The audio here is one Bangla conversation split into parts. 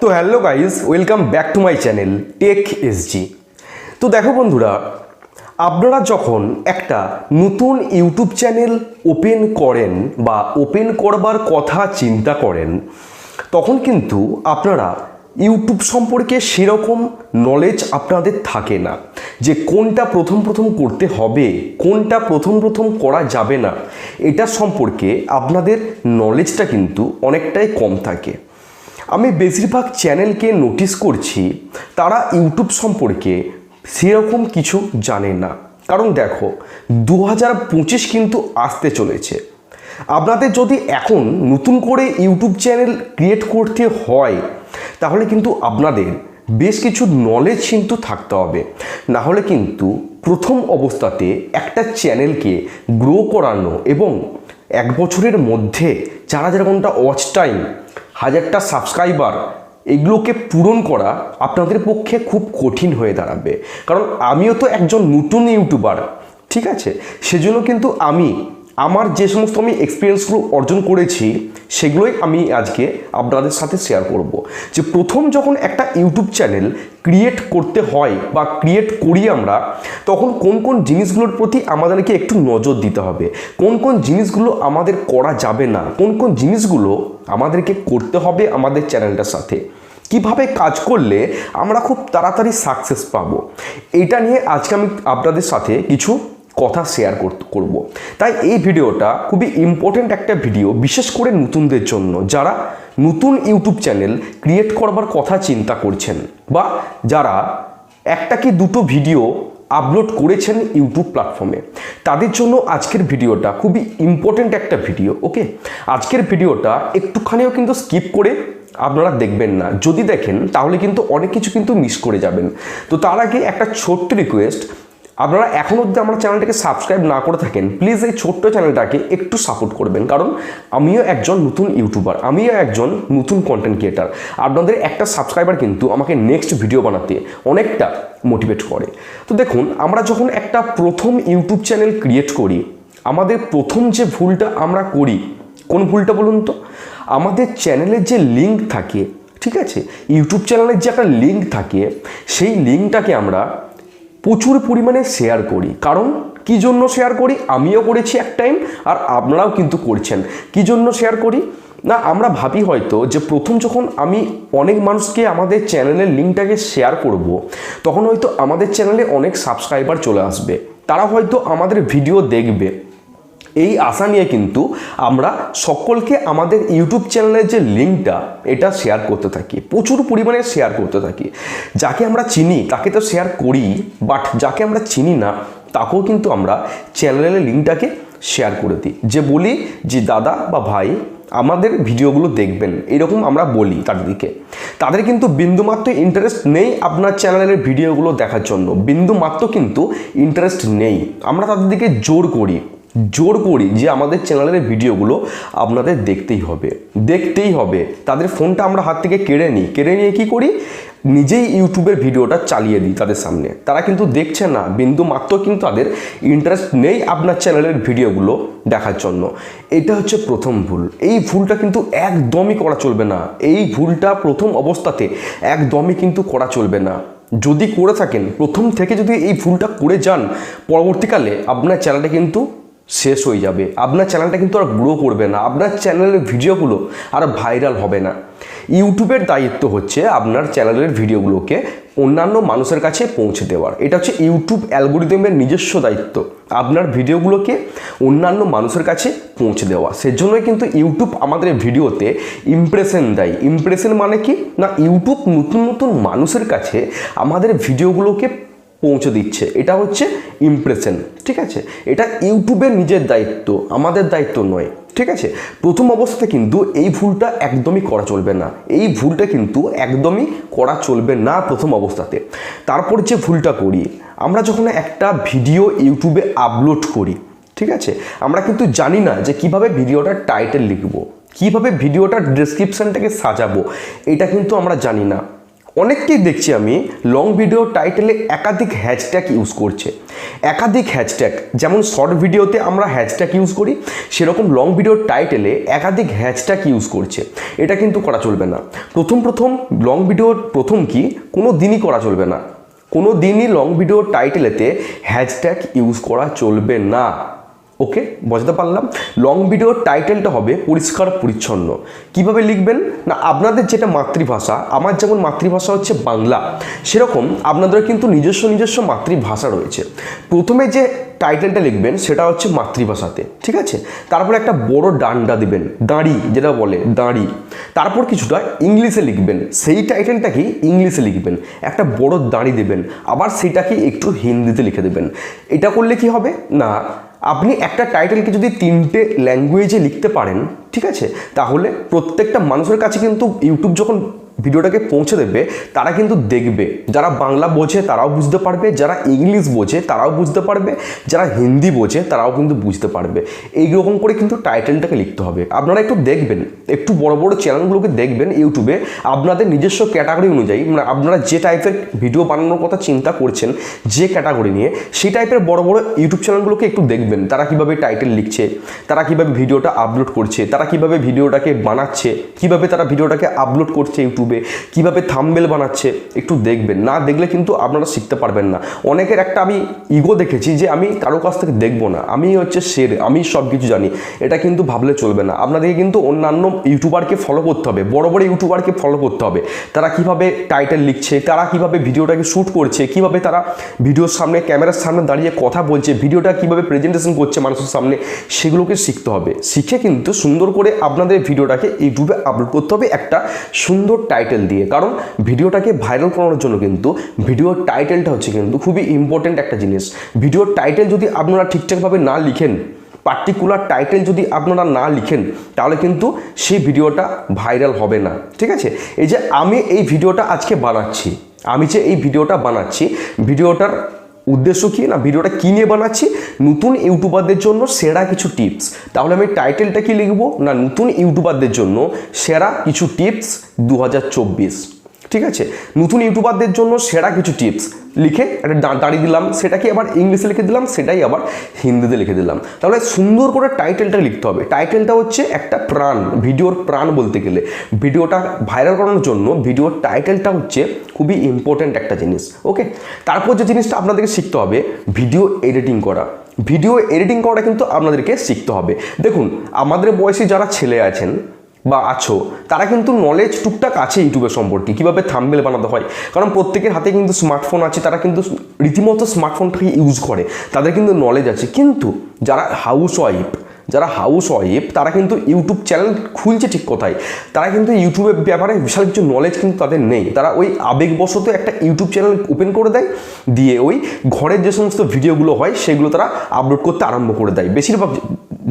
তো hello guys, welcome back to my channel tech SG. তো দেখো বন্ধুরা, আপনারা যখন একটা নতুন ইউটিউব চ্যানেল ওপেন করেন বা ওপেন করবার কথা চিন্তা করেন, তখন কিন্তু আপনারা ইউটিউব সম্পর্কে সেরকম নলেজ আপনাদের থাকে না যে কোনটা প্রথম করতে হবে, কোনটা প্রথম করা যাবে না। এটা সম্পর্কে আপনাদের নলেজটা কিন্তু অনেকটাই কম থাকে। আমি বেশিরভাগ চ্যানেলকে নোটিস করছি তারা ইউটিউব সম্পর্কে সেরকম কিছু জানে না। কারণ দেখো, 2025 কিন্তু আসতে চলেছে। আপনাদের যদি এখন নতুন করে ইউটিউব চ্যানেল ক্রিয়েট করতে হয়, তাহলে কিন্তু আপনাদের বেশ কিছু নলেজ কিন্তু থাকতে হবে। না হলে কিন্তু প্রথম অবস্থাতে একটা চ্যানেলকে গ্রো করানো এবং 1 বছরের মধ্যে 4000 ঘন্টা ওয়াচ টাইম, 1000টা সাবস্ক্রাইবার, এগুলোকে পূরণ করা আপনাদের পক্ষে খুব কঠিন হয়ে দাঁড়াবে। কারণ আমিও তো একজন নতুন ইউটিউবার, ঠিক আছে? সেজন্য কিন্তু আমার যে সমস্ত আমি এক্সপিরিয়েন্সগুলো অর্জন করেছি সেগুলোই আমি আজকে আপনাদের সাথে শেয়ার করব। যে প্রথম যখন একটা ইউটিউব চ্যানেল ক্রিয়েট করতে হয় বা ক্রিয়েট করি আমরা, তখন কোন জিনিসগুলোর প্রতি আমাদেরকে একটু নজর দিতে হবে, কোন জিনিসগুলো আমাদের করা যাবে না, কোন জিনিসগুলো আমাদেরকে করতে হবে আমাদের চ্যানেলটার সাথে, কিভাবে কাজ করলে আমরা খুব তাড়াতাড়ি সাকসেস পাবো। এটা নিয়ে আজকে আমি আপনাদের সাথে কিছু কথা শেয়ার করব। তাই এই ভিডিওটা খুবই ইম্পর্টেন্ট একটা ভিডিও, বিশেষ করে নতুনদের জন্য, যারা নতুন ইউটিউব চ্যানেল ক্রিয়েট করবার কথা চিন্তা করছেন বা যারা একটা কি দুটো ভিডিও আপলোড করেছেন ইউটিউব প্ল্যাটফর্মে। তাদের জন্য আজকের ভিডিওটা খুবই ইম্পর্টেন্ট একটা ভিডিও। ওকে, আজকের ভিডিওটা একটুখানিও কিন্তু স্কিপ করে আপনারা দেখবেন না। যদি দেখেন তাহলে কিন্তু অনেক কিছু কিন্তু মিস করে যাবেন। তো তার আগে একটা ছোট্ট রিকোয়েস্ট, আপনারা এখন অবধি আমার চ্যানেলটাকে সাবস্ক্রাইব না করে থাকেন, প্লিজ এই ছোট্ট চ্যানেলটাকে একটু সাপোর্ট করবেন। কারণ আমিও একজন নতুন ইউটিউবার, আমিও একজন নতুন কন্টেন্ট ক্রিয়েটার। আপনাদের একটা সাবস্ক্রাইবার কিন্তু আমাকে নেক্সট ভিডিও বানাতে অনেকটা মোটিভেট করে। তো দেখুন, আমরা যখন একটা প্রথম ইউটিউব চ্যানেল ক্রিয়েট করি, আমাদের প্রথম যে ভুলটা আমরা করি, কোন ভুলটা বলুন তো? আমাদের চ্যানেলের যে লিঙ্ক থাকে, ঠিক আছে, ইউটিউব চ্যানেলের যে একটা লিঙ্ক থাকে, সেই লিঙ্কটাকে আমরা প্রচুর পরিমাণে শেয়ার করি। কারণ কি জন্য শেয়ার করি? আমিও করেছি এক টাইম, আর আপনারাও কিন্তু করছেন। কি জন্য শেয়ার করি না, আমরা ভাবি হয়তো যে প্রথম যখন আমি অনেক মানুষকে আমাদের চ্যানেলের লিঙ্কটাকে শেয়ার করব, তখন হয়তো আমাদের চ্যানেলে অনেক সাবস্ক্রাইবার চলে আসবে, তারা হয়তো আমাদের ভিডিও দেখবে। এই আশা নিয়ে কিন্তু আমরা সকলকে আমাদের ইউটিউব চ্যানেলের যে লিঙ্কটা, এটা শেয়ার করতে থাকি, প্রচুর পরিমাণে শেয়ার করতে থাকি। যাকে আমরা চিনি তাকে তো শেয়ার করি, বাট যাকে আমরা চিনি না তাকেও কিন্তু আমরা চ্যানেলের লিঙ্কটাকে শেয়ার করে দিই। যে বলি যে দাদা বা ভাই আমাদের ভিডিওগুলো দেখবেন, এরকম আমরা বলি তাদেরকে। তাদের কিন্তু বিন্দুমাত্র ইন্টারেস্ট নেই আপনার চ্যানেলের ভিডিওগুলো দেখার জন্য, বিন্দুমাত্র কিন্তু ইন্টারেস্ট নেই। আমরা তাদের দিকে জোর করি যে আমাদের চ্যানেলের ভিডিওগুলো আপনাদের দেখতেই হবে। তাদের ফোনটা আমরা হাত থেকে কেড়ে নিয়ে কি করি, নিজেই ইউটিউবের ভিডিওটা চালিয়ে দিই তাদের সামনে। তারা কিন্তু দেখছে না, বিন্দু মাত্র কিন্তু তাদের ইন্টারেস্ট নেই আপনার চ্যানেলের ভিডিওগুলো দেখার জন্য। এটা হচ্ছে প্রথম ভুল। এই ভুলটা কিন্তু একদমই করা চলবে না। এই ভুলটা প্রথম অবস্থাতে একদমই কিন্তু করা চলবে না। যদি করে থাকেন, প্রথম থেকে যদি এই ভুলটা করে যান, পরবর্তীকালে আপনার চ্যানেলটা কিন্তু শেষ হয়ে যাবে। আপনার চ্যানেলটা কিন্তু আর গ্রো করবে না, আপনার চ্যানেলের ভিডিওগুলো আর ভাইরাল হবে না। ইউটিউবের দায়িত্ব হচ্ছে আপনার চ্যানেলের ভিডিওগুলোকে অন্যান্য মানুষের কাছে পৌঁছে দেওয়ার। এটা হচ্ছে ইউটিউব অ্যালগরিদমের নিজস্ব দায়িত্ব, আপনার ভিডিওগুলোকে অন্যান্য মানুষের কাছে পৌঁছে দেওয়া। সেজন্যই কিন্তু ইউটিউব আমাদের ভিডিওতে ইমপ্রেশন দেয়। ইমপ্রেশন মানে কি না, ইউটিউব নতুন মানুষের কাছে আমাদের ভিডিওগুলোকে পৌঁছে দিচ্ছে, এটা হচ্ছে ইমপ্রেশন। ঠিক আছে, এটা ইউটিউবের নিজের দায়িত্ব, আমাদের দায়িত্ব নয়। ঠিক আছে, প্রথম অবস্থাতে কিন্তু এই ভুলটা একদমই করা চলবে না। এই ভুলটা কিন্তু একদমই করা চলবে না প্রথম অবস্থাতে। তারপর যে ভুলটা করি, আমরা যখন একটা ভিডিও ইউটিউবে আপলোড করি, ঠিক আছে, আমরা কিন্তু জানি না যে কিভাবে ভিডিওটার টাইটেল লিখবো, কিভাবে ভিডিওটার ডেসক্রিপশনটাকে সাজাবো, এটা কিন্তু আমরা জানি না। অনেককেই দেখছি আমি লং ভিডিও টাইটেলে একাধিক হ্যাশট্যাগ ইউজ করছে। একাধিক হ্যাশট্যাগ, যেমন শর্ট ভিডিওতে আমরা হ্যাশট্যাগ ইউজ করি, সেরকম লং ভিডিওর টাইটেলে একাধিক হ্যাশট্যাগ ইউজ করছে। এটা কিন্তু করা চলবে না। প্রথম লং ভিডিওর প্রথম কি কোনো দিনই করা চলবে না। কোনো দিনই লং ভিডিওর টাইটেলেতে হ্যাশট্যাগ ইউজ করা চলবে না। ওকে, বুঝতে পারলাম। লং ভিডিওর টাইটেলটা হবে পরিষ্কার পরিচ্ছন্ন। কিভাবে লিখবেন না, আপনাদের যেটা মাতৃভাষা, আমার যেমন মাতৃভাষা হচ্ছে বাংলা, সেরকম আপনাদের কিন্তু নিজস্ব মাতৃভাষা রয়েছে। প্রথমে যে টাইটেলটা লিখবেন সেটা হচ্ছে মাতৃভাষাতে, ঠিক আছে। তারপর একটা বড় ডান্ডা দিবেন, দাঁড়ি যেটা বলে দাঁড়ি। তারপর কিছুটা ইংলিশে লিখবেন, সেই টাইটেলটাকেই ইংলিশে লিখবেন। একটা বড় দাঁড়ি দেবেন, আবার সেটাকে একটু হিন্দিতে লিখে দেবেন। এটা করলে কি হবে না, আপনি একটা টাইটেলকে যদি 3টে ল্যাঙ্গুয়েজে লিখতে পারেন, ঠিক আছে, তাহলে প্রত্যেকটা মানুষের কাছে কিন্তু ইউটিউব যখন ভিডিওটাকে পৌঁছে দেবে, তারা কিন্তু দেখবে। যারা বাংলা বোঝে তারাও বুঝতে পারবে, যারা ইংলিশ বোঝে তারাও বুঝতে পারবে, যারা হিন্দি বোঝে তারাও কিন্তু বুঝতে পারবে। এইরকম করে কিন্তু টাইটেলটাকে লিখতে হবে। আপনারা একটু দেখবেন, একটু বড় বড় চ্যানেলগুলোকে দেখবেন ইউটিউবে, আপনাদের নিজস্ব ক্যাটাগরি অনুযায়ী, মানে আপনারা যে টাইপের ভিডিও বানানোর কথা চিন্তা করছেন, যে ক্যাটাগরি নিয়ে, সেই টাইপের বড় বড় ইউটিউব চ্যানেলগুলোকে একটু দেখবেন। তারা কীভাবে টাইটেল লিখছে, তারা কীভাবে ভিডিওটা আপলোড করছে, তারা কীভাবে ভিডিওটাকে বানাচ্ছে, কীভাবে তারা ভিডিওটাকে আপলোড করছে ইউটিউবে, কিভাবে থাম্বনেল বানাচ্ছে, একটু দেখবেন। না দেখলে কিন্তু আপনারা শিখতে পারবেন না। অনেকের একটা আমি ইগো দেখেছি যে আমি কারো কাছ থেকে দেখবো না, আমি হচ্ছে শের, আমি সব কিছু জানি। এটা কিন্তু ভাবলে চলবে না। আপনাদেরকে কিন্তু অন্যান্য ইউটিউবারকে ফলো করতে হবে, বড় বড় ইউটিউবারকে ফলো করতে হবে। তারা কিভাবে টাইটেল লিখছে, তারা কিভাবে ভিডিওটাকে শ্যুট করছে, কিভাবে তারা ভিডিওর সামনে ক্যামেরার সামনে দাঁড়িয়ে কথা বলছে, ভিডিওটা কিভাবে প্রেজেন্টেশন করছে মানুষের সামনে, সেগুলোকে শিখতে হবে। শিখে কিন্তু সুন্দর করে আপনাদের ভিডিওটাকে ইউটিউবে আপলোড করতে হবে একটা সুন্দর টাইটেল দিয়ে। কারণ ভিডিওটাকে ভাইরাল করানোর জন্য কিন্তু ভিডিওর টাইটেলটা হচ্ছে কিন্তু খুবই ইম্পর্টেন্ট একটা জিনিস। ভিডিওর টাইটেল যদি আপনারা ঠিকঠাকভাবে না লিখেন, পার্টিকুলার টাইটেল যদি আপনারা না লিখেন, তাহলে কিন্তু সেই ভিডিওটা ভাইরাল হবে না, ঠিক আছে। এই যে আমি এই ভিডিওটা আজকে বানাচ্ছি, ভিডিওটার উদ্দেশ্য কি না, ভিডিওটা কী নিয়ে বানাচ্ছি, নতুন ইউটিউবারদের জন্য সেরা কিছু টিপস। তাহলে আমি টাইটেলটা কি লিখবো না, নতুন ইউটিউবারদের জন্য সেরা কিছু টিপস 2024, ঠিক আছে। নতুন ইউটিউবারদের জন্য সেরা কিছু টিপস লিখে একটা দাঁড়িয়ে দিলাম, সেটাকে আবার ইংলিশে লিখে দিলাম, সেটাই আবার হিন্দিতে লিখে দিলাম। তাহলে সুন্দর করে টাইটেলটা লিখতে হবে। টাইটেলটা হচ্ছে একটা প্রাণ, ভিডিওর প্রাণ বলতে গেলে। ভিডিওটা ভাইরাল করানোর জন্য ভিডিওর টাইটেলটা হচ্ছে খুবই ইম্পর্ট্যান্ট একটা জিনিস। ওকে, তারপর যে জিনিসটা আপনাদেরকে শিখতে হবে, ভিডিও এডিটিং করা। ভিডিও এডিটিং করাটা কিন্তু আপনাদেরকে শিখতে হবে। দেখুন, আমাদের বয়সী যারা ছেলে আছেন বা আছো, তারা কিন্তু নলেজ টুকটাক আছে ইউটিউবের সম্পর্কে, কীভাবে থাম্বনেল বানাতে হয়। কারণ প্রত্যেকের হাতে কিন্তু স্মার্টফোন আছে, তারা কিন্তু রীতিমতো স্মার্টফোনটাকে ইউজ করে, তাদের কিন্তু নলেজ আছে। কিন্তু যারা হাউস ওয়াইফ তারা কিন্তু ইউটিউব চ্যানেল খুলছে ঠিক কথাই, তারা কিন্তু ইউটিউবের ব্যাপারে বিশাল কিছু নলেজ কিন্তু তাদের নেই। তারা ওই আবেগবশত একটা ইউটিউব চ্যানেল ওপেন করে দেয়, দিয়ে ওই ঘরের যে সমস্ত ভিডিওগুলো হয় সেগুলো তারা আপলোড করতে আরম্ভ করে দেয়। বেশিরভাগ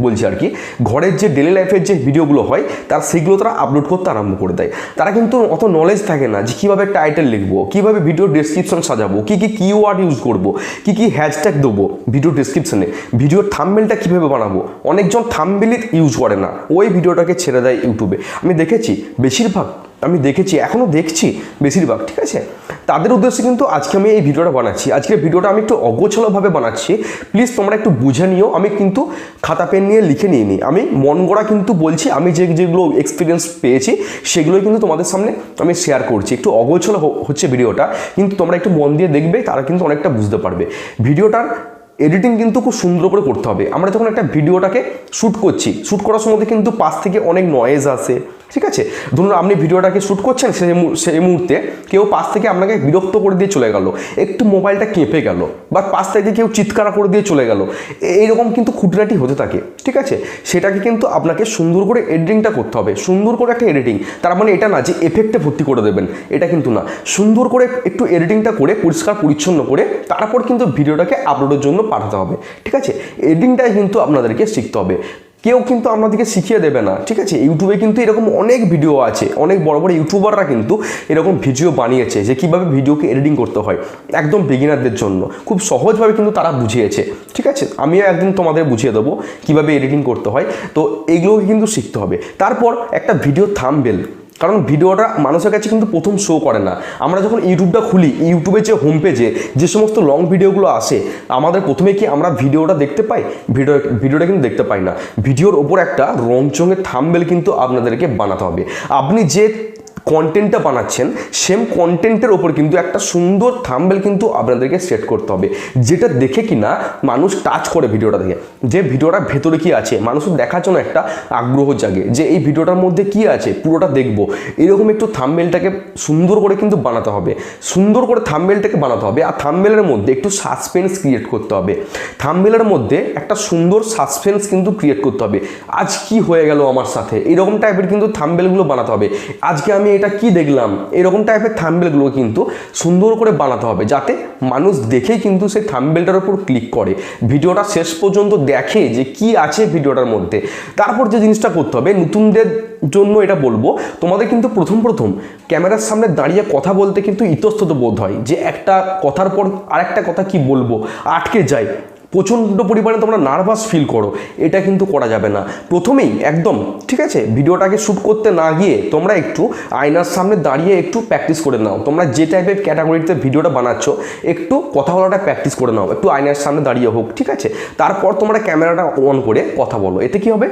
বলছি আর কি, ঘরের যে ডেলি লাইফের যে ভিডিওগুলো হয় তারা সেগুলো তারা আপলোড করতে আরম্ভ করে দেয়। তারা কিন্তু অত নলেজ থাকে না যে কীভাবে টাইটেল লিখবো, কীভাবে ভিডিও ডেসক্রিপশন সাজাবো, কী কিওয়ার্ড ইউজ করবো, কী হ্যাশট্যাগ দেবো ভিডিও ডেসক্রিপশনে, ভিডিওর থাম্বনেলটা কীভাবে বানাবো। অনেকজন থাম্বনেল ইউজ করে না, ওই ভিডিওটাকে ছেড়ে দেয় ইউটিউবে। আমি দেখেছি, এখনও দেখছি বেশিরভাগ, ঠিক আছে। তাদের উদ্দেশ্যে কিন্তু আজকে আমি এই ভিডিওটা বানাচ্ছি। আজকের ভিডিওটা আমি একটু অগোছালোভাবে বানাচ্ছি, প্লিজ তোমরা একটু বুঝে নিও। আমি কিন্তু খাতা পেন নিয়ে লিখে নিয়ে নিই, আমি মন গড়া কিন্তু বলছি। আমি যেগুলো এক্সপিরিয়েন্স পেয়েছি সেগুলোই কিন্তু তোমাদের সামনে আমি শেয়ার করছি। একটু অগোছালো হচ্ছে ভিডিওটা, কিন্তু তোমরা একটু মন দিয়ে দেখবে, তারা কিন্তু অনেকটা বুঝতে পারবে। ভিডিওটার এডিটিং কিন্তু খুব সুন্দর করে করতে হবে। আমরা যখন একটা ভিডিওটাকে শ্যুট করার সময় কিন্তু পাশ থেকে অনেক নয়েজ আসে, ঠিক আছে। ধরুন আপনি ভিডিওটাকে শ্যুট করছেন, সেই মুহূর্তে কেউ পাশ থেকে আপনাকে বিরক্ত করে দিয়ে চলে গেল, একটু মোবাইলটা কেঁপে গেল, বা পাশ থেকে কেউ চিৎকার করে দিয়ে চলে গেল, এইরকম কিন্তু খুঁটিনাটি হতে থাকে, ঠিক আছে। সেটাকে কিন্তু আপনাকে সুন্দর করে এডিটিংটা করতে হবে, সুন্দর করে একটা এডিটিং। তার মানে এটা না যে এফেক্টে ভর্তি করে দেবেন, এটা কিন্তু না। সুন্দর করে একটু এডিটিংটা করে পরিষ্কার পরিচ্ছন্ন করে তারপর কিন্তু ভিডিওটাকে আপলোডের জন্য পাঠাতে হবে, ঠিক আছে। এডিটিংটাই কিন্তু আপনাদেরকে শিখতে হবে। কেউ কিন্তু আপনাদেরকে শিখিয়ে দেবে না, ঠিক আছে। ইউটিউবে কিন্তু এরকম অনেক ভিডিও আছে, অনেক বড় বড় ইউটিউবাররা কিন্তু এরকম ভিডিও বানিয়েছে যে কীভাবে ভিডিওকে এডিটিং করতে হয়, একদম বিগিনারদের জন্য খুব সহজভাবে কিন্তু তারা বুঝিয়েছে, ঠিক আছে। আমিও একদিন তোমাদের বুঝিয়ে দেবো কীভাবে এডিটিং করতে হয়। তো এইগুলোকে কিন্তু শিখতে হবে। তারপর একটা ভিডিও থাম্বনেল, কারণ ভিডিওটা মানুষের কাছে কিন্তু প্রথম শো করে না। আমরা যখন ইউটিউবটা খুলি, ইউটিউবের যে হোম পেজে যে সমস্ত লং ভিডিওগুলো আসে, আমাদের প্রথমে কি আমরা ভিডিওটা দেখতে পাই? ভিডিওটা কিন্তু দেখতে পাই না। ভিডিওর ওপর একটা রংচঙের থাম্বনেল কিন্তু আপনাদেরকে বানাতে হবে। আপনি যে কন্টেন্টটা বানাচ্ছেন সেম কন্টেন্টের ওপর কিন্তু একটা সুন্দর থাম্বনেল কিন্তু আপনাদেরকে সেট করতে হবে, যেটা দেখে কিনা মানুষ টাচ করে ভিডিওটা দেখে, যে ভিডিওটার ভেতরে কি আছে, মানুষের দেখার জন্য একটা আগ্রহ জাগে যে এই ভিডিওটার মধ্যে কি আছে, পুরোটা দেখবো। এরকম একটু থাম্বনেলটাকে সুন্দর করে কিন্তু বানাতে হবে, সুন্দর করে থাম্বনেলটাকে বানাতে হবে। আর থাম্বনেলের মধ্যে একটু সাসপেন্স ক্রিয়েট করতে হবে, থাম্বনেলের মধ্যে একটা সুন্দর সাসপেন্স কিন্তু ক্রিয়েট করতে হবে। আজ কি হয়ে গেল আমার সাথে, এরকম টাইপের কিন্তু থাম্বনেলগুলো বানাতে হবে। আজকে আমি এটা কি দেখলাম, এরকম টাইপের থাম্বনেলগুলো কিন্তু সুন্দর করে বানাতে হবে, যাতে মানুষ দেখেই কিন্তু সেই থাম্বনেলটার উপর ক্লিক করে, ভিডিওটা শেষ পর্যন্ত দেখে যে কি আছে ভিডিওটার মধ্যে। তারপর যে জিনিসটা করতে হবে, নতুনদের জন্য এটা বলবো, তোমাদের কিন্তু প্রথম ক্যামেরার সামনে দাঁড়িয়ে কথা বলতে কিন্তু ইতস্তত বোধ হয়, যে একটা কথার পর আরেকটা কথা কি বলবো আটকে যায়, প্রচণ্ড পরিমাণে তোমরা নার্ভাস ফিল করো। এটা কিন্তু করা যাবে না প্রথমেই একদম, ঠিক আছে? ভিডিওটাকে শ্যুট করতে না গিয়ে তোমরা একটু আয়নার সামনে দাঁড়িয়ে একটু প্র্যাকটিস করে নাও। তোমরা যে টাইপের ক্যাটাগরিতে ভিডিওটা বানাচ্ছ একটু কথা বলাটা প্র্যাকটিস করে নাও, একটু আয়নার সামনে দাঁড়িয়ে হোক, ঠিক আছে? তারপর তোমরা ক্যামেরাটা অন করে কথা বলো। এতে কি হবে,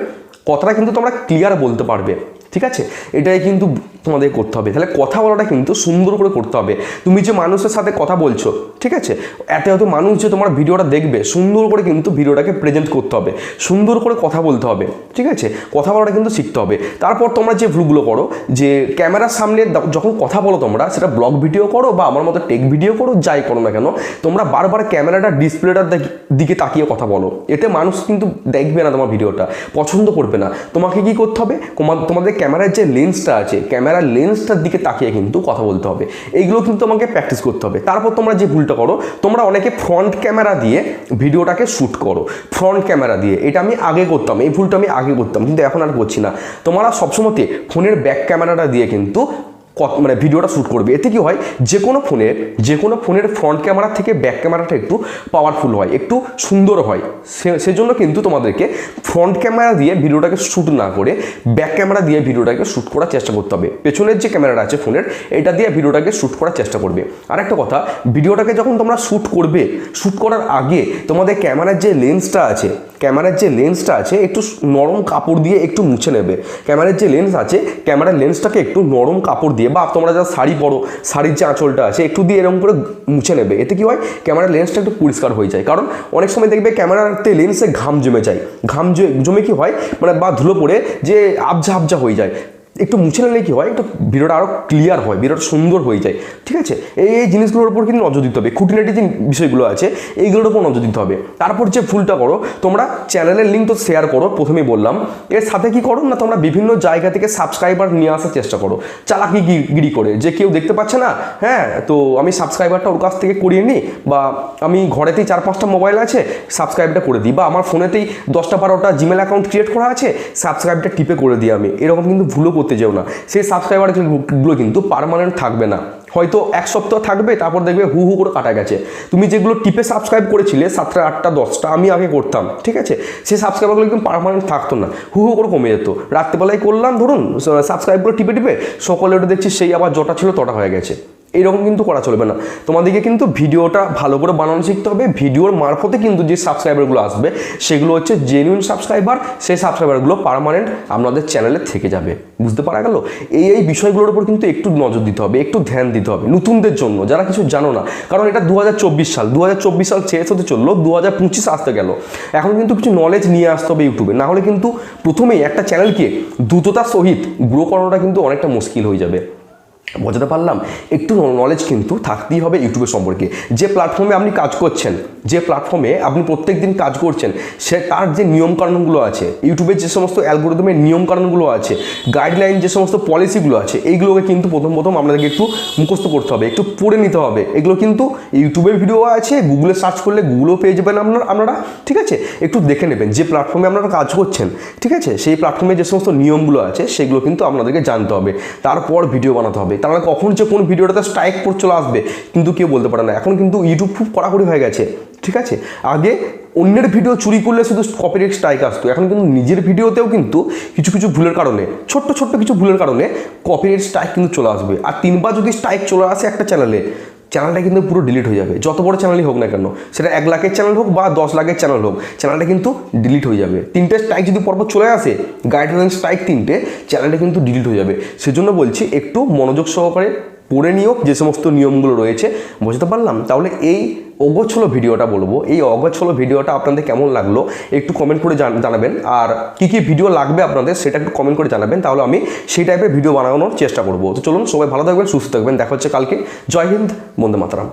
কথাটা কিন্তু তোমরা ক্লিয়ার বলতে পারবে, ঠিক আছে? এটাই কিন্তু তোমাদের করতে হবে। তাহলে কথা বলাটা কিন্তু সুন্দর করে করতে হবে। তুমি যে মানুষের সাথে কথা বলছো, ঠিক আছে, এত এত মানুষ যে তোমার ভিডিওটা দেখবে, সুন্দর করে কিন্তু ভিডিওটাকে প্রেজেন্ট করতে হবে, সুন্দর করে কথা বলতে হবে, ঠিক আছে? কথা বলাটা কিন্তু শিখতে হবে। তারপর তোমরা যে ভুলগুলো করো, যে ক্যামেরার সামনে যখন কথা বলো তোমরা, সেটা ব্লগ ভিডিও করো বা আমার মতো টেক ভিডিও করো, যাই করো না কেন, তোমরা বারবার ক্যামেরাটা ডিসপ্লেটার দিকে তাকিয়ে কথা বলো। এতে মানুষ কিন্তু দেখবে না তোমার ভিডিওটা, পছন্দ করবে না। তোমাকে কি করতে হবে, তোমাদের ক্যামেরার যে লেন্সটা আছে, ক্যামেরার লেন্সটার দিকে তাকিয়ে কিন্তু কথা বলতে হবে। এইগুলো কিন্তু তোমাকে প্র্যাকটিস করতে হবে। তারপর তোমরা যে ভুলটা করো, তোমরা অনেকে ফ্রন্ট ক্যামেরা দিয়ে ভিডিওটাকে শ্যুট করো, ফ্রন্ট ক্যামেরা দিয়ে। এটা আমি আগে করতাম, এই ভুলটা আমি আগে করতাম, কিন্তু এখন আর করছি না। তোমরা সবসময় ফোনের ব্যাক ক্যামেরাটা দিয়ে কিন্তু মানে ভিডিওটা শ্যুট করবে। এতে কি হয়, যে কোনো ফোনের ফ্রন্ট ক্যামেরা থেকে ব্যাক ক্যামেরাটা একটু পাওয়ারফুল হয়, একটু সুন্দর হয়। সেজন্য কিন্তু তোমাদেরকে ফ্রন্ট ক্যামেরা দিয়ে ভিডিওটাকে শ্যুট না করে ব্যাক ক্যামেরা দিয়ে ভিডিওটাকে শ্যুট করার চেষ্টা করতে হবে। পেছনের যে ক্যামেরাটা আছে ফোনের, এটা দিয়ে ভিডিওটাকে শ্যুট করার চেষ্টা করবে। আর একটা কথা, ভিডিওটাকে যখন তোমরা শ্যুট করবে, শ্যুট করার আগে তোমাদের ক্যামেরার যে লেন্সটা আছে একটু নরম কাপড় দিয়ে একটু মুছে নেবে। ক্যামেরার যে লেন্স আছে, ক্যামেরার লেন্সটাকে একটু নরম কাপড় দিয়ে, বা তোমরা যা শাড়ি পরো, শাড়ির যে আঁচলটা আছে একটু দিয়ে এরকম করে মুছে নেবে। এতে কি হয়, ক্যামেরার লেন্সটা একটু পরিষ্কার হয়ে যায়। কারণ অনেক সময় দেখবে ক্যামেরাতে লেন্সে ঘাম জমে যায়, ঘাম জমে কি হয়, মানে বা ধুলো পড়ে যে আবজা হয়ে যায়। একটু মুছে নিলে কি হয়, একটু ভিডিওটা আরও ক্লিয়ার হয়, ভিডিওটা সুন্দর হয়ে যায়, ঠিক আছে? এই জিনিসগুলোর উপর কিন্তু নজর দিতে হবে। খুঁটিনাটি যে বিষয়গুলো আছে এইগুলোর উপর নজর দিতে হবে। তারপর যে ভুলটা করো, তোমরা চ্যানেলের লিঙ্ক তো শেয়ার করো, প্রথমেই বললাম। এর সাথে কি করো না, তোমরা বিভিন্ন জায়গা থেকে সাবস্ক্রাইবার নিয়ে আসার চেষ্টা করো, চালাকিগিরি করে, যে কেউ দেখতে পাচ্ছে না, হ্যাঁ, তো আমি সাবস্ক্রাইবারটা ওর কাছ থেকে করিয়ে নিই, বা আমি ঘরেতেই 4-5টা মোবাইল আছে, সাবস্ক্রাইবটা করে দিই, বা আমার ফোনেতেই 10টা-12টা জিমেল অ্যাকাউন্ট ক্রিয়েট করা আছে, সাবস্ক্রাইবটা টিপে করে দিই আমি। এরকম কিন্তু ভুলও করতে যেও না। সেই সাবস্ক্রাইবারগুলো কিন্তু পার্মানেন্ট থাকবে না, হয়তো 1 সপ্তাহ থাকবে, তারপর দেখবে হু করে কাটা গেছে। তুমি যেগুলো টিপে সাবস্ক্রাইব করেছিলে 7টা 8টা 10টা, আমি আগে করতাম, ঠিক আছে, সেই সাবস্ক্রাইবারগুলো কিন্তু পার্মানেন্ট থাকতো না, হু করে কমে যেত। রাত্রেবেলায় করলাম ধরুন সাবস্ক্রাইবগুলো টিপে সকালে ওটা দেখছি সেই আবার যটা ছিল তটা হয়ে গেছে। এইরকম কিন্তু করা চলবে না। তোমাদেরকে কিন্তু ভিডিওটা ভালো করে বানানো শিখতে হবে। ভিডিওর মারফতে কিন্তু যে সাবস্ক্রাইবারগুলো আসবে সেগুলো হচ্ছে জেনুইন সাবস্ক্রাইবার, সেই সাবস্ক্রাইবারগুলো পার্মানেন্ট আপনাদের চ্যানেলে থেকে যাবে। বুঝতে পারা গেল? এই বিষয়গুলোর উপর কিন্তু একটু নজর দিতে হবে, একটু ধ্যান দিতে হবে নতুনদের জন্য, যারা কিছু জানো না। কারণ এটা 2024 সাল শেষ হতে চললো, 2025 আসতে গেল। এখন কিন্তু কিছু নলেজ নিয়ে আসতে হবে ইউটিউবে, না হলে কিন্তু প্রথমেই একটা চ্যানেলকে দ্রুততার সহিত গ্রো করাটা কিন্তু অনেকটা মুশকিল হয়ে যাবে। বোঝাতে পারলাম? একটু নলেজ কিন্তু থাকতেই হবে ইউটিউবের সম্পর্কে। যে প্ল্যাটফর্মে আপনি কাজ করছেন, যে প্ল্যাটফর্মে আপনি প্রত্যেক দিন কাজ করছেন, সে তার যে নিয়মকানুনগুলো আছে, ইউটিউবের যে সমস্ত অ্যালগোরিদমের নিয়মকানুনগুলো আছে, গাইডলাইন যে সমস্ত পলিসিগুলো আছে, এইগুলোকে কিন্তু প্রথম আপনাদেরকে একটু মুখস্থ করতে হবে, একটু পড়ে নিতে হবে। এগুলো কিন্তু ইউটিউবের ভিডিও আছে, গুগলে সার্চ করলে গুগলেও পেয়ে যাবেন আপনারা, ঠিক আছে? একটু দেখে নেবেন যে প্ল্যাটফর্মে আপনারা কাজ করছেন, ঠিক আছে, সেই প্ল্যাটফর্মে যে সমস্ত নিয়মগুলো আছে সেগুলো কিন্তু আপনাদেরকে জানতে হবে। তারপর ভিডিও বানাতে হবে। তার মানে কখন যে কোন ভিডিওটাতে স্ট্রাইক পড়ে চলে আসবে কিন্তু কেউ বলতে পারে না। এখন কিন্তু ইউটিউব খুব কড়াকড়ি হয়ে গেছে, ঠিক আছে? আগে অন্যের ভিডিও চুরি করলে শুধু কপিরাইট স্ট্রাইক আসতো, এখন কিন্তু নিজের ভিডিওতেও কিন্তু কিছু কিছু ভুলের কারণে, ছোট্ট ছোট্ট কিছু ভুলের কারণে কপিরাইট স্ট্রাইক কিন্তু চলে আসবে। আর 3বার যদি স্ট্রাইক চলে আসে একটা চ্যানেলটা কিন্তু পুরো ডিলিট হয়ে যাবে। যত বড় চ্যানেলই হোক না কেন, সেটা 1 লাখের চ্যানেল হোক বা 10 লাখের চ্যানেল হোক, চ্যানেলটা কিন্তু ডিলিট হয়ে যাবে। 3টে স্ট্রাইক যদি পরপর চলে আসে, গাইডলাইন স্ট্রাইক 3টে, চ্যানেলটা কিন্তু ডিলিট হয়ে যাবে। সেজন্য বলছি একটু মনোযোগ সহকারে পড়ে নিও যে সমস্ত নিয়মগুলো রয়েছে। বুঝতে পারলাম? তাহলে এই অগোছলো ভিডিওটা বলবো, এই অগোছলো ভিডিওটা আপনাদের কেমন লাগলো একটু কমেন্ট করে জানাবেন। আর কী কী ভিডিও লাগবে আপনাদের সেটা একটু কমেন্ট করে জানাবেন, তাহলে আমি সেই টাইপের ভিডিও বানানোর চেষ্টা করবো। তো চলুন, সবাই ভালো থাকবেন, সুস্থ থাকবেন, দেখা হচ্ছে কালকে। জয় হিন্দ, বন্দে মাতরম।